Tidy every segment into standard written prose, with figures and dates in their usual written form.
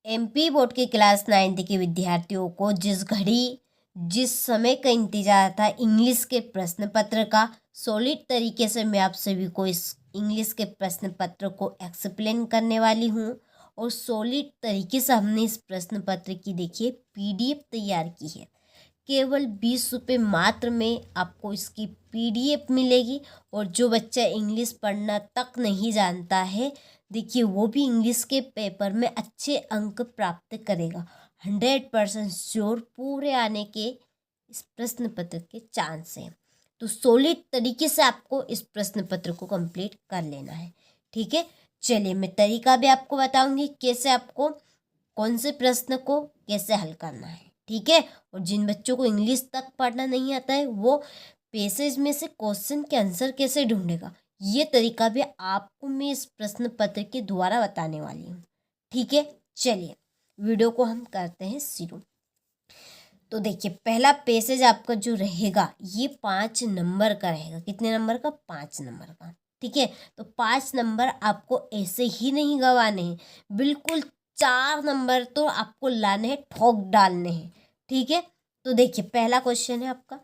MP board के class 9th के विद्यार्थियों को जिस समय का इंतजार था इंग्लिश के प्रश्न पत्र का, सॉलिड तरीके से मैं आप सभी को इस इंग्लिश के प्रश्न पत्र को एक्सप्लेन करने वाली हूँ। और सॉलिड तरीके से हमने इस प्रश्न पत्र की देखिए पीडीएफ तैयार की है। केवल 20 रुपये मात्र में आपको इसकी पीडीएफ मिलेगी। और जो बच्चा इंग्लिश पढ़ना तक नहीं जानता है, देखिए वो भी इंग्लिश के पेपर में अच्छे अंक प्राप्त करेगा। 100% श्योर पूरे आने के इस प्रश्न पत्र के चांस हैं। तो सॉलिड तरीके से आपको इस प्रश्न पत्र को कंप्लीट कर लेना है। ठीक है, चलिए मैं तरीका भी आपको बताऊंगी कैसे आपको कौन से प्रश्न को कैसे हल करना है। ठीक है, और जिन बच्चों को इंग्लिश तक पढ़ना नहीं आता है वो पैसेज में से क्वेश्चन के आंसर कैसे ढूंढेगा, ये तरीका भी आपको मैं इस प्रश्न पत्र के द्वारा बताने वाली हूँ। ठीक है, चलिए वीडियो को हम करते हैं शुरू। तो देखिए पहला पैसेज आपका जो रहेगा ये 5 नंबर का रहेगा। कितने नंबर का? 5 नंबर का। ठीक है, तो 5 नंबर आपको ऐसे ही नहीं गंवाने हैं, बिल्कुल 4 नंबर तो आपको लाने हैं, ठोक डालने हैं। ठीक है, तो देखिए पहला क्वेश्चन है आपका,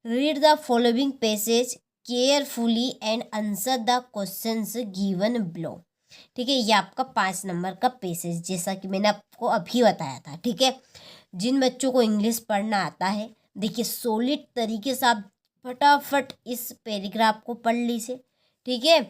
read the following passage carefully and answer the questions given below. ठीक है, ये आपका 5 नंबर का पैसेज जैसा कि मैंने आपको अभी बताया था। ठीक है, जिन बच्चों को इंग्लिश पढ़ना आता है, देखिए सॉलिड तरीके से आप फटाफट इस पैराग्राफ को पढ़ लीजिए। ठीक है,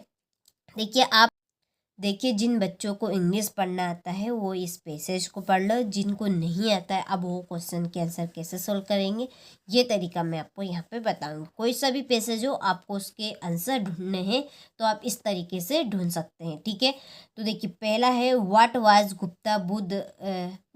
देखिए जिन बच्चों को इंग्लिश पढ़ना आता है वो इस पैसेज को पढ़ लो। जिनको नहीं आता है अब वो क्वेश्चन के आंसर कैसे सोल्व करेंगे ये तरीका मैं आपको यहाँ पे बताऊंगी। कोई सा भी पैसेज हो आपको उसके आंसर ढूंढने हैं तो आप इस तरीके से ढूंढ सकते हैं। ठीक है, तो देखिए पहला है what was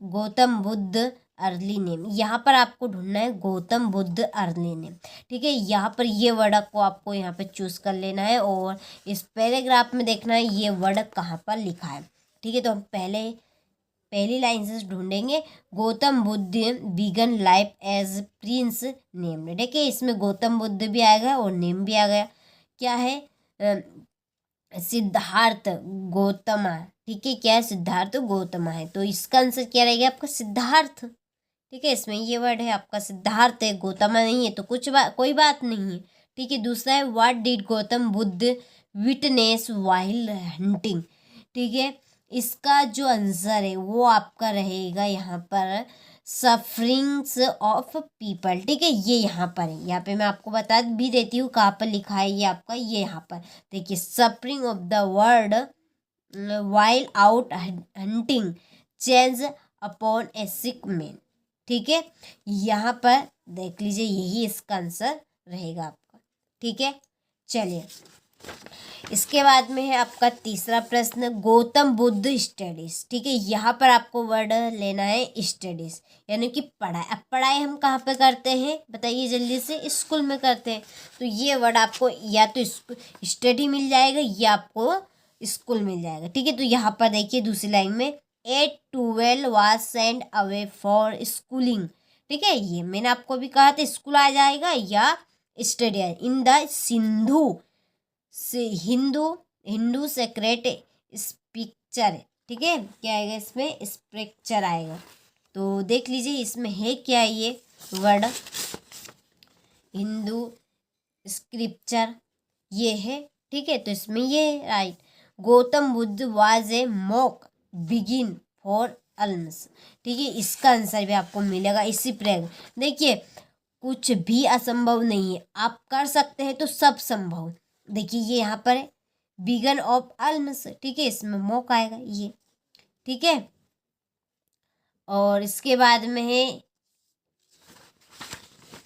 Gautam Buddha early name. यहाँ पर आपको ढूंढना है गौतम बुद्ध अर्ली नेम। ठीक है, यहाँ पर ये वर्ड को आपको यहाँ पे चूज कर लेना है और इस पैराग्राफ में देखना है ये वर्ड कहाँ पर लिखा है। ठीक है, तो हम पहली लाइन से ढूंढेंगे Gautam Buddha began life as prince name. देखिए इसमें गौतम बुद्ध भी आएगा और नेम भी आ गया। क्या है? सिद्धार्थ गौतमा। ठीक है, क्या है? सिद्धार्थ गौतमा है, तो इसका आंसर क्या रहेगा आपका? सिद्धार्थ। ठीक है, इसमें ये वर्ड है आपका सिद्धार्थ है, गौतमा नहीं है, तो कोई बात नहीं है। ठीक है, दूसरा है what did Gautam Buddha witness while hunting. ठीक है, इसका जो आंसर है वो आपका रहेगा यहाँ पर सफरिंग्स ऑफ पीपल। ठीक है, ये यहाँ पर है, यहाँ पे मैं आपको बता भी देती हूँ कहाँ पर लिखा है ये आपका। ये यहाँ पर देखिए suffering of the word while out hunting change upon A sick man. ठीक है, यहाँ पर देख लीजिए यही इसका आंसर रहेगा आपका। ठीक है, चलिए इसके बाद में है आपका तीसरा प्रश्न गौतम बुद्ध स्टडीज। ठीक है, यहाँ पर आपको वर्ड लेना है स्टडीज यानी कि पढ़ाई। अब पढ़ाई हम कहाँ पे करते हैं बताइए जल्दी से? स्कूल में करते हैं, तो ये वर्ड आपको या तो स्टडी मिल जाएगा या आपको स्कूल मिल जाएगा। ठीक है, तो यहाँ पर देखिए दूसरी लाइन में 8-12 was sent away for schooling। ठीक है, ये मैंने आपको भी कहा था स्कूल आ जाएगा या स्टडी इन द सिंधु से हिंदू सेक्रेट स्पिक्चर। ठीक है, क्या आएगा इसमें? स्पिक्चर आएगा। तो देख लीजिए इसमें है क्या ये वर्ड हिंदू स्क्रिप्चर ये है। ठीक है, तो इसमें ये write Gautam Buddha was a monk begging for alms. ठीक है, इसका आंसर भी आपको मिलेगा इसी प्रकार। देखिए कुछ भी असंभव नहीं है, आप कर सकते हैं तो सब संभव। देखिए ये यहाँ पर है बिगन ऑफ अल्म्स। ठीक है, इसमें मॉक आएगा ये। ठीक है, और इसके बाद में है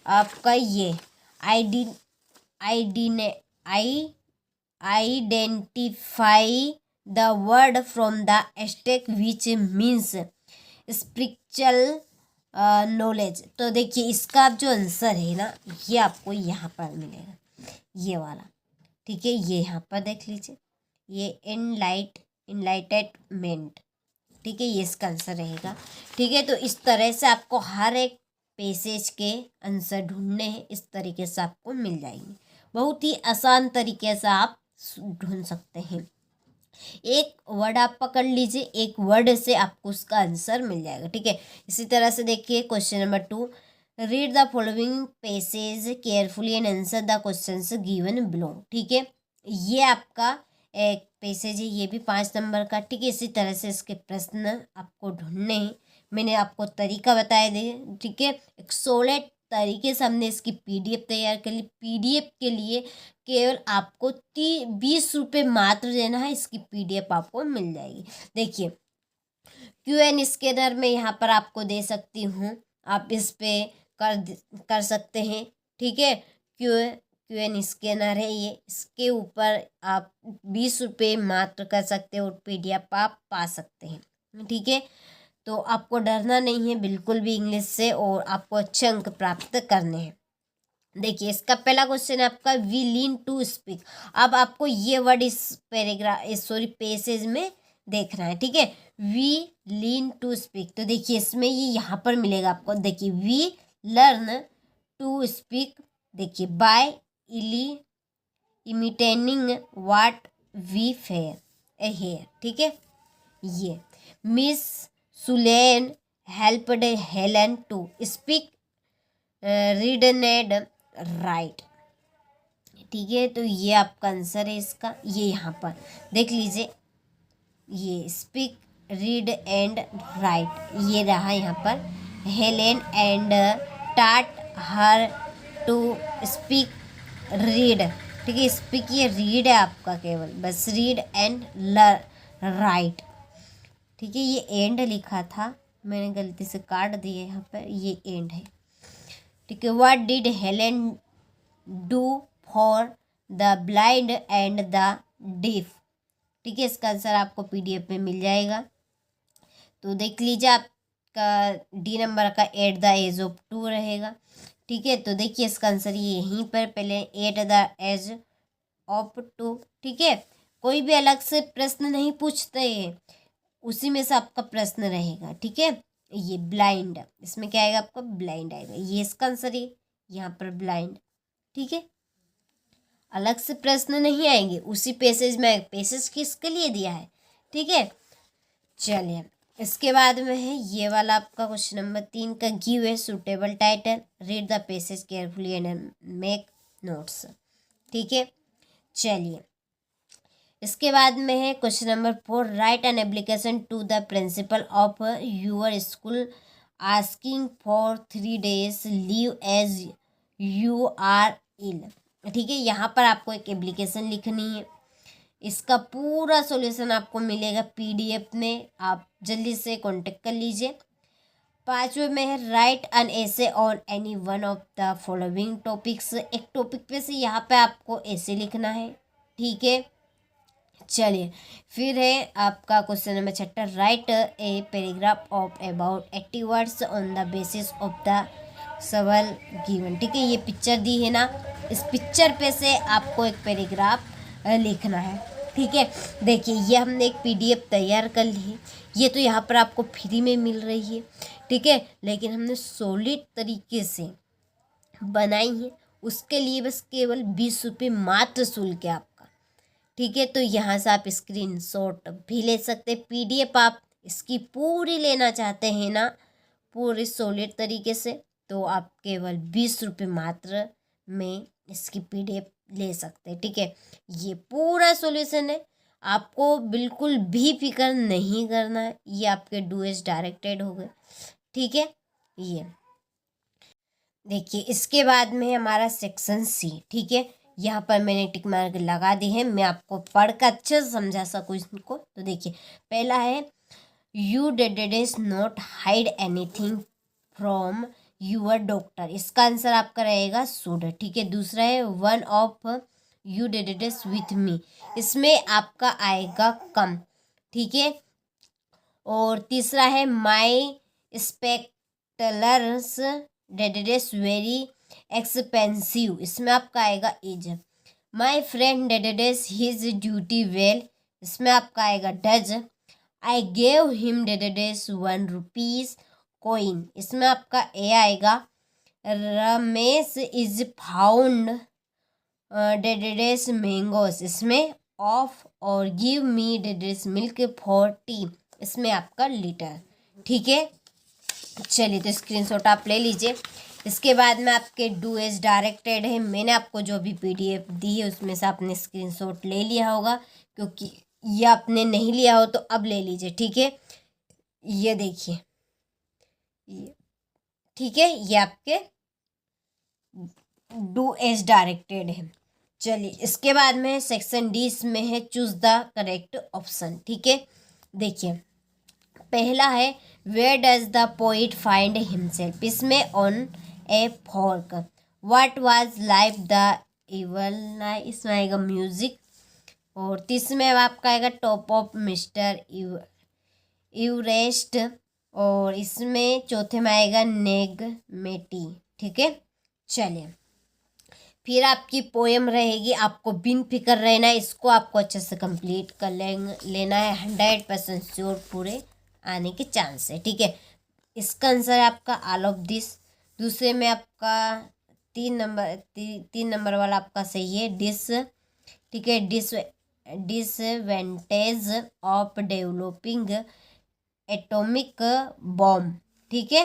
आपका ये identify the word from the asterisk which means spiritual knowledge. तो देखिए इसका जो आंसर है ना ये आपको यहाँ पर मिलेगा ये वाला। ठीक है, ये यहाँ पर देख लीजिए ये इनलाइटमेंट। ठीक है, ये इसका आंसर रहेगा। ठीक है, तो इस तरह से आपको हर एक पैसेज के आंसर ढूंढने हैं, इस तरीके से आपको मिल जाएंगे। बहुत ही आसान तरीके से आप ढूंढ सकते हैं। एक वर्ड आप पकड़ लीजिए, एक वर्ड से आपको उसका आंसर मिल जाएगा। ठीक है, इसी तरह से देखिए question number 2, read the following passage carefully and answer the questions given below. ठीक है, ये आपका एक पेसेज है, ये भी 5 नंबर का। ठीक है, इसी तरह से इसके प्रश्न आपको ढूंढने हैं। मैंने आपको तरीका बताया दे। ठीक है, एक सोलेट तरीके से हमने इसकी पीडीएफ तैयार कर ली। पीडीएफ के लिए केवल आपको 20 रुपये मात्र देना है, इसकी पीडीएफ आपको मिल जाएगी। देखिए क्यूएन स्कैनर में यहाँ पर आपको दे सकती हूँ, आप इस पे कर सकते हैं। ठीक है, क्यूएन स्कैनर है ये, इसके ऊपर आप 20 रुपये मात्र कर सकते हो और पीडीएफ आप पा सकते हैं। ठीक है, तो आपको डरना नहीं है बिल्कुल भी इंग्लिश से, और आपको अच्छे अंक प्राप्त करने हैं। देखिए इसका पहला क्वेश्चन है आपका, वी लीन टू स्पीक। अब आपको ये वर्ड इस पेसेज में देखना है। ठीक है, वी लीन टू स्पीक, तो देखिए इसमें ये यहाँ पर मिलेगा आपको। देखिए वी लर्न टू स्पीक, देखिए by imitating what we fair here. ठीक है, ये Miss Sullivan helped Helen to speak read and write. ठीक है, तो ये आपका आंसर है इसका। ये यहाँ पर देख लीजिए, ये स्पीक रीड एंड राइट ये रहा यहाँ पर। हेलेन एंड टाट हर टू स्पीक रीड। ठीक है, स्पीक ये रीड है आपका, केवल बस रीड एंड राइट। ठीक है, ये एंड लिखा था, मैंने गलती से काट दिया यहाँ पर, ये एंड है। ठीक है, what did Helen do for the blind and the deaf. ठीक है, इसका आंसर आपको पीडीएफ में मिल जाएगा। तो देख लीजिए, आपका डी नंबर का एट द एज ऑफ 2 रहेगा। ठीक है, तो देखिए इसका आंसर ये यहीं पर पहले एट द एज ऑफ 2। ठीक है, कोई भी अलग से प्रश्न नहीं पूछते हैं, उसी में से आपका प्रश्न रहेगा। ठीक है, ये ब्लाइंड, इसमें क्या आएगा आपका, ब्लाइंड आएगा, ये इसका आंसर है यहाँ पर ब्लाइंड। ठीक है, अलग से प्रश्न नहीं आएंगे, उसी पेसेज में, पेसेज किसके लिए दिया है। ठीक है, चलिए इसके बाद में है ये वाला आपका क्वेश्चन नंबर 3 का, give a suitable title, read the passage carefully and make notes. ठीक है, चलिए इसके बाद में है question number 4, write an application to the principal of your school asking for 3 days leave as you are ill. ठीक है, यहाँ पर आपको एक एप्लीकेशन लिखनी है, इसका पूरा सॉल्यूशन आपको मिलेगा पीडीएफ में, आप जल्दी से कांटेक्ट कर लीजिए। 5वें में है right an essay on any one of the following topics, एक टॉपिक पे से यहाँ पे आपको ऐसे लिखना है। ठीक है, चलिए फिर है आपका question number 6, right a paragraph of about 80 words on the basis of the सवाल गिवन। ठीक है, ये पिक्चर दी है ना, इस पिक्चर पे से आपको एक पैराग्राफ लिखना है। ठीक है, देखिए ये हमने एक पीडीएफ तैयार कर ली है, ये तो यहाँ पर आपको फ्री में मिल रही है। ठीक है, लेकिन हमने सॉलिड तरीके से बनाई है, उसके लिए बस केवल 20 रुपये मात्र शुल्क है आपका। ठीक है, तो यहाँ से आप स्क्रीनशॉट भी ले सकते हैं। पीडीएफ आप इसकी पूरी लेना चाहते हैं ना, पूरी सॉलिड तरीके से, तो आप केवल 20 रुपये मात्र में इसकी पीडीएफ ले सकते हैं। ठीक है, ये पूरा सॉल्यूशन है, आपको बिल्कुल भी फिक्र नहीं करना है, ये आपके डूएस डायरेक्टेड हो गए। ठीक है, ये देखिए इसके बाद में हमारा सेक्शन सी। ठीक है, यहाँ पर मैंने टिक मार्क लगा दी है, मैं आपको पढ़कर अच्छे से समझा सकूँ इसको। तो देखिए पहला है, you did not hide anything from your doctor, इसका आंसर आपका रहेगा शुड। ठीक है, दूसरा है, one of you did with me, इसमें आपका आएगा कम। ठीक है, और तीसरा है, माई स्पेक्टलर्स डेडेडेस वेरी एक्सपेंसिव, इसमें आपका आएगा इज। माई फ्रेंड डेडेडेस हिज ड्यूटी वेल, इसमें आपका आएगा डज। आई गेव हिम डेडेडेस 1 रुपीज कोइन, इसमें आपका ए आएगा। रमेश इज फाउंड डेडेडेस मैंगोस, इसमें ऑफ और गिव मी डेड्स मिल्क फॉर टी, इसमें आपका लीटर। ठीक है, चलिए तो स्क्रीनशॉट आप ले लीजिए। इसके बाद में आपके डू एज डायरेक्टेड है, मैंने आपको जो भी पीडीएफ दी है उसमें से आपने स्क्रीनशॉट ले लिया होगा, क्योंकि ये आपने नहीं लिया हो तो अब ले लीजिए। ठीक है, ये देखिए, ठीक है, ये आपके डू एज डायरेक्टेड है। चलिए इसके बाद में सेक्शन डी, इसमें है चूज द करेक्ट ऑप्शन। ठीक है, देखिए पहला है where does the poet find himself, इसमें on a fork. What was life the evil night, इसमें आएगा म्यूजिक। और तीसरे में आपका आएगा टॉप ऑफ मिस्टर इवरेस्ट। और इसमें चौथे में आएगा नेगमेटी। ठीक है, चलिए फिर आपकी पोएम रहेगी, आपको बिन फिक्र रहना है, इसको आपको अच्छे से कंप्लीट कर लेना है। 100% श्योर पूरे आने के चांस है। ठीक है, इसका आंसर है आपका ऑल ऑफ दिस। दूसरे में आपका 3 नंबर वाला आपका सही है, डिस। ठीक है, डिसवेंटेज ऑफ डेवलपिंग एटॉमिक बॉम्ब। ठीक है,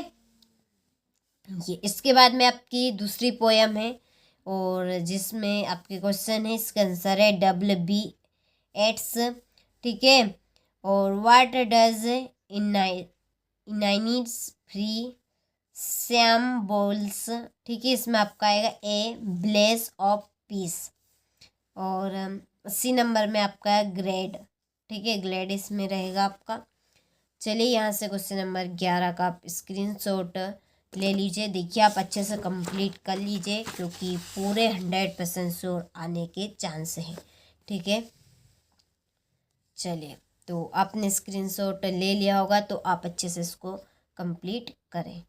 ये इसके बाद में आपकी दूसरी पोएम है, और जिसमें आपके क्वेश्चन है, इसका आंसर है WB एट्स। ठीक है, और व्हाट डज इनाइनिट्स फ्री सैम्बल्स। ठीक है, इसमें आपका आएगा ए ब्लेस ऑफ पीस। और 80 नंबर में आपका है ग्रेड। ठीक है, ग्रेड इसमें रहेगा आपका। चलिए यहाँ से क्वेश्चन नंबर 11 का आप स्क्रीनशॉट ले लीजिए। देखिए आप अच्छे से कंप्लीट कर लीजिए, क्योंकि पूरे 100% श्योर आने के चांस हैं। ठीक है, चलिए तो आपने स्क्रीनशॉट ले लिया होगा, तो आप अच्छे से इसको कंप्लीट करें।